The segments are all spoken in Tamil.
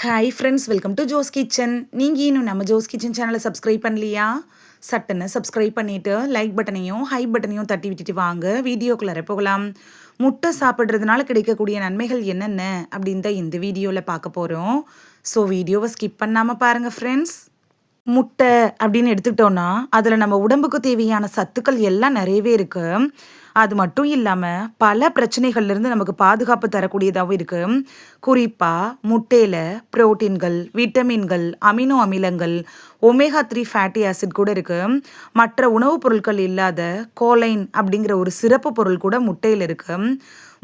Hi friends, welcome to Jo's kitchen. நீங்கள் இன்னும் நம்ம ஜோஸ் கிச்சன் சேனலை சப்ஸ்கிரைப் பண்ணலையா? சட்டுன்னு சப்ஸ்கிரைப் பண்ணிவிட்டு லைக் பட்டனையும் ஹை பட்டனையும் தட்டி விட்டுட்டு வாங்க வீடியோக்குள்ளே போகலாம். முட்டை சாப்பிட்றதுனால கிடைக்கக்கூடிய நன்மைகள் என்னென்ன அப்படின்னு தான் இந்த வீடியோவில் பார்க்க போகிறோம். ஸோ வீடியோவை ஸ்கிப் பண்ணாமல் பாருங்கள் ஃப்ரெண்ட்ஸ். முட்டை அப்படின்னு எடுத்துக்கிட்டோன்னா அதில் நம்ம உடம்புக்கு தேவையான சத்துக்கள் எல்லாம் நிறையவே இருக்குது. அது மட்டும் இல்லாமல் பல பிரச்சனைகள்லேருந்து நமக்கு பாதுகாப்பு தரக்கூடியதாகவும் இருக்குது. குறிப்பாக முட்டையில் புரோட்டீன்கள், விட்டமின்கள், அமினோ அமிலங்கள், ஒமேகா 3 ஃபேட்டி ஆசிட் கூட இருக்குது. மற்ற உணவுப் பொருட்கள் இல்லாத கோலைன் அப்படிங்கிற ஒரு சிறப்பு பொருள் கூட முட்டையில் இருக்குது.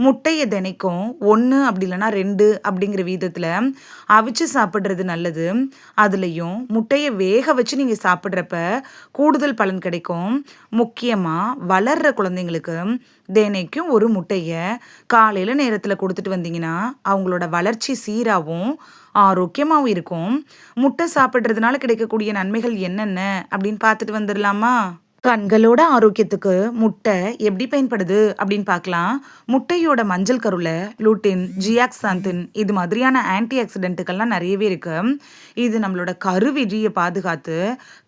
முட்டையை தினைக்கும் 1 அப்படி இல்லைனா 2 அப்படிங்கிற வீதத்தில் அவிச்சு சாப்பிட்றது நல்லது. அதுலேயும் முட்டையை வேக வச்சு நீங்கள் சாப்பிட்றப்ப கூடுதல் பலன் கிடைக்கும். முக்கியமாக வளர்கிற குழந்தைங்களுக்கு தினைக்கும் ஒரு முட்டையை காலையில் நேரத்தில் கொடுத்துட்டு வந்தீங்கன்னா அவங்களோட வளர்ச்சி சீராகவும் ஆரோக்கியமாகவும் இருக்கும். முட்டை சாப்பிட்றதுனால கிடைக்கக்கூடிய நன்மைகள் என்னென்ன அப்படின்னு பார்த்துட்டு வந்துடலாமா? கண்களோட ஆரோக்கியத்துக்கு முட்டை எப்படி பயன்படுது அப்படின்னு பார்க்கலாம். முட்டையோட மஞ்சள் கருவில் லூட்டின், ஜியாக்சாந்தின் இது மாதிரியான ஆன்டி ஆக்சிடென்ட்டுகள்லாம் நிறையவே இருக்கு. இது நம்மளோட கருவிழியை பாதுகாத்து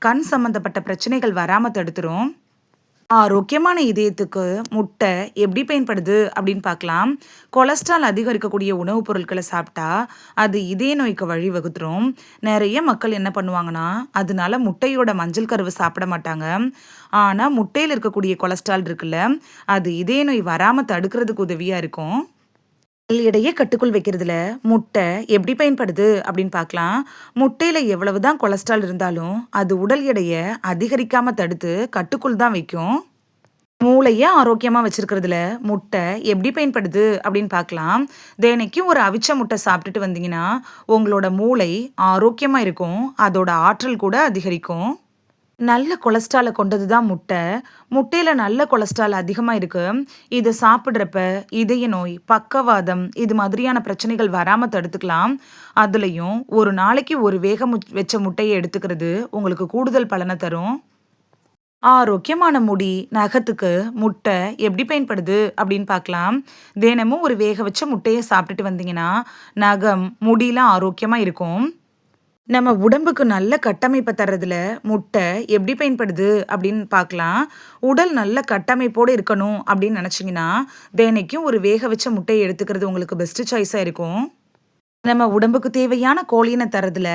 கண் சம்பந்தப்பட்ட பிரச்சனைகள் வராமல் தடுத்துரும். ஆரோக்கியமான இதயத்துக்கு முட்டை எப்படி பயன்படுது அப்படின்னு பார்க்கலாம். கொலஸ்ட்ரால் அதிகம் இருக்கக்கூடிய உணவுப் பொருட்களை சாப்பிட்டா அது இதய நோய்க்கு வழிவகுத்துரும். நிறைய மக்கள் என்ன பண்ணுவாங்கன்னா அதனால முட்டையோட மஞ்சள் கருவை சாப்பிட மாட்டாங்க. ஆனால் முட்டையில் இருக்கக்கூடிய கொலஸ்ட்ரால் இருக்குல்ல, அது இதய நோய் வராமல் தடுக்கிறதுக்கு உதவியாக இருக்கும். உடல் எடையை கட்டுக்குள் வைக்கிறதுல முட்டை எப்படி பயன்படுது அப்படின்னு பார்க்கலாம். முட்டையில் எவ்வளவு தான் கொலஸ்ட்ரால் இருந்தாலும் அது உடல் எடையை அதிகரிக்காமல் தடுத்து கட்டுக்குள் தான் வைக்கும். மூளையை ஆரோக்கியமாக வச்சிருக்கிறதுல முட்டை எப்படி பயன்படுது அப்படின்னு பார்க்கலாம். தினைக்கும் ஒரு அவிச்ச முட்டை சாப்பிட்டுட்டு வந்தீங்கன்னா உங்களோட மூளை ஆரோக்கியமாக இருக்கும். அதோட ஆற்றல் கூட அதிகரிக்கும். நல்ல கொலஸ்ட்ராலை கொண்டது தான் முட்டை. முட்டையில் நல்ல கொலஸ்ட்ரால் அதிகமாக இருக்குது. இதை சாப்பிட்றப்ப இதய நோய், பக்கவாதம் இது மாதிரியான பிரச்சனைகள் வராமல் தடுத்துக்கலாம். அதுலேயும் ஒரு நாளைக்கு ஒரு வேக வச்ச முட்டையை எடுத்துக்கிறது உங்களுக்கு கூடுதல் பலனை தரும். ஆரோக்கியமான முடி, நகத்துக்கு முட்டை எப்படி பயன்படுது அப்படின்னு பார்க்கலாம். தினமும் ஒரு வேக வச்ச முட்டையை சாப்பிட்டுட்டு வந்தீங்கன்னா நகம், முடியெலாம் ஆரோக்கியமாக இருக்கும். நம்ம உடம்புக்கு நல்ல கட்டமைப்பை தர்றதுல முட்டை எப்படி பயன்படுது அப்படின்னு பார்க்கலாம். உடல் நல்ல கட்டமைப்போடு இருக்கணும் அப்படின்னு நினச்சிங்கன்னா தினைக்கும் ஒரு வேக வச்ச முட்டையை எடுத்துக்கிறது உங்களுக்கு பெஸ்ட் சாய்ஸாக இருக்கும். நம்ம உடம்புக்கு தேவையான கோலினை தரதுல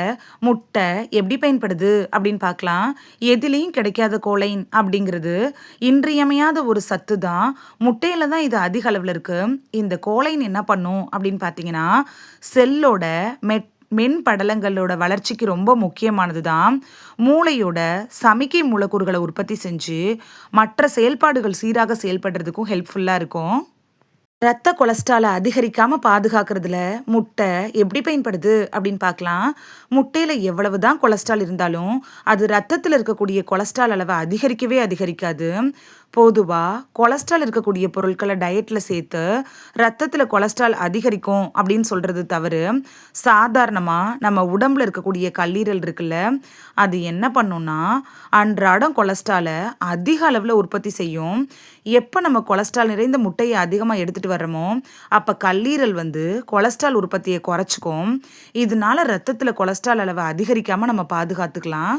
முட்டை எப்படி பயன்படுது அப்படின்னு பார்க்கலாம். எதுலேயும் கிடைக்காத கோலைன் அப்படிங்கிறது இன்றியமையாத ஒரு சத்து தான். முட்டையில தான் இது அதிக அளவில் இருக்கு. இந்த கோலைன் என்ன பண்ணும் அப்படின்னு பார்த்தீங்கன்னா செல்லோட மென் படலங்களோட வளர்ச்சிக்கு ரொம்ப முக்கியமானது தான். மூளையோட சமிக்கை மூலக்கூறுகளை உற்பத்தி செஞ்சு மற்ற செயல்பாடுகள் சீராக செயல்படுறதுக்கும் ஹெல்ப்ஃபுல்லாக இருக்கும். ரத்த கொலஸ்ட்ராலை அதிகரிக்காமல் பாதுகாக்கிறதுல முட்டை எப்படி பயன்படுது அப்படின்னு பார்க்கலாம். முட்டையில் எவ்வளவு தான் கொலஸ்ட்ரால் இருந்தாலும் அது ரத்தத்தில் இருக்கக்கூடிய கொலஸ்ட்ரால் அளவை அதிகரிக்காது. பொதுவாக கொலஸ்ட்ரால் இருக்கக்கூடிய பொருட்களை டயட்டில் சேர்த்து ரத்தத்தில் கொலஸ்ட்ரால் அதிகரிக்கும் அப்படின்னு சொல்கிறது தவறு. சாதாரணமாக நம்ம உடம்புல இருக்கக்கூடிய கல்லீரல் இருக்குல்ல, அது என்ன பண்ணும்னா அன்றாடம் கொலஸ்ட்ராலை அதிக அளவில் உற்பத்தி செய்யும். எப்போ நம்ம கொலஸ்ட்ரால் நிறைந்த முட்டையை அதிகமாக எடுத்துகிட்டு வர்றோமோ அப்போ கல்லீரல் கொலஸ்ட்ரால் உற்பத்தியை குறைச்சிக்கும். இதனால ரத்தத்தில் கொலஸ்ட்ரால் அளவை அதிகரிக்காமல் நம்ம பாதுகாத்துக்கலாம்.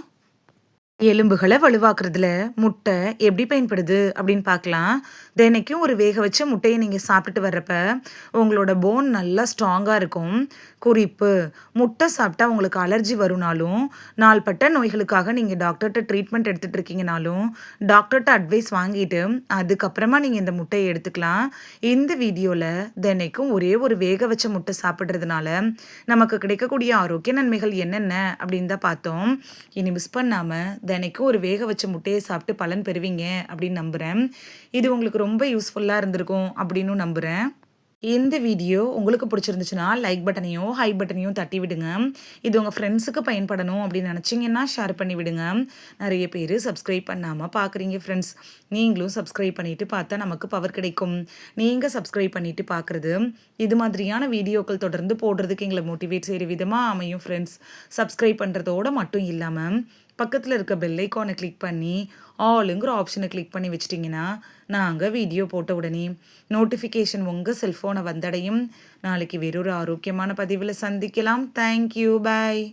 எலும்புகளை வலுவாக்குறதுல முட்டை எப்படி பயன்படுது அப்படின்னு பார்க்கலாம். தினைக்கும் ஒரு வேக வச்ச முட்டையை நீங்கள் சாப்பிட்டுட்டு வர்றப்ப உங்களோட போன் நல்லா ஸ்ட்ராங்காக இருக்கும். குறிப்பு, முட்டை சாப்பிட்டா உங்களுக்கு அலர்ஜி வரும்னாலும் நாள்பட்ட நோய்களுக்காக நீங்கள் டாக்டர்கிட்ட ட்ரீட்மெண்ட் எடுத்துகிட்டு இருக்கீங்கனாலும் டாக்டர்கிட்ட அட்வைஸ் வாங்கிட்டு அதுக்கப்புறமா நீங்கள் இந்த முட்டையை எடுத்துக்கலாம். இந்த வீடியோவில் தினைக்கும் ஒரே ஒரு வேக வச்ச முட்டை சாப்பிட்றதுனால நமக்கு கிடைக்கக்கூடிய ஆரோக்கிய நன்மைகள் என்னென்ன அப்படின்னு தான் பார்த்தோம். இனி மிஸ் பண்ணாமல் தினைக்கும் ஒரு வேக வச்ச முட்டையை சாப்பிட்டு பலன் பெறுவீங்க அப்படின்னு நம்புகிறேன். இது உங்களுக்கு ரொம்ப யூஸ்ஃபுல்லாக இருந்திருக்கும் அப்படின்னு நம்புகிறேன். இந்த வீடியோ உங்களுக்கு பிடிச்சிருந்துச்சுன்னா லைக் பட்டனையும் ஹை பட்டனையும் தட்டி விடுங்க. இது உங்கள் ஃப்ரெண்ட்ஸுக்கு பயன்படணும் அப்படின்னு நினச்சிங்கன்னா ஷேர் பண்ணி விடுங்க. நிறைய பேர் சப்ஸ்கிரைப் பண்ணாமல் பார்க்குறீங்க ஃப்ரெண்ட்ஸ். நீங்களும் சப்ஸ்கிரைப் பண்ணிவிட்டு பார்த்தா நமக்கு பவர் கிடைக்கும். நீங்கள் சப்ஸ்கிரைப் பண்ணிவிட்டு பார்க்குறது இது மாதிரியான வீடியோக்கள் தொடர்ந்து போடுறதுக்கு எங்களை மோட்டிவேட் செய்கிற விதமாக அமையும் ஃப்ரெண்ட்ஸ். சப்ஸ்கிரைப் பண்ணுறதோடு மட்டும் இல்லாமல் பக்கத்தில் இருக்க பெல் ஐக்கானை கிளிக் பண்ணி ஆளுங்கிற ஆப்ஷனை கிளிக் பண்ணி வச்சிட்டிங்கன்னா நாங்கள் வீடியோ போட்ட உடனே நோட்டிஃபிகேஷன் உங்கள் செல்ஃபோனை வந்தடையும். நாளைக்கு வேறொரு ஆரோக்கியமான பதிவில் சந்திக்கலாம். தேங்க்யூ. பாய்.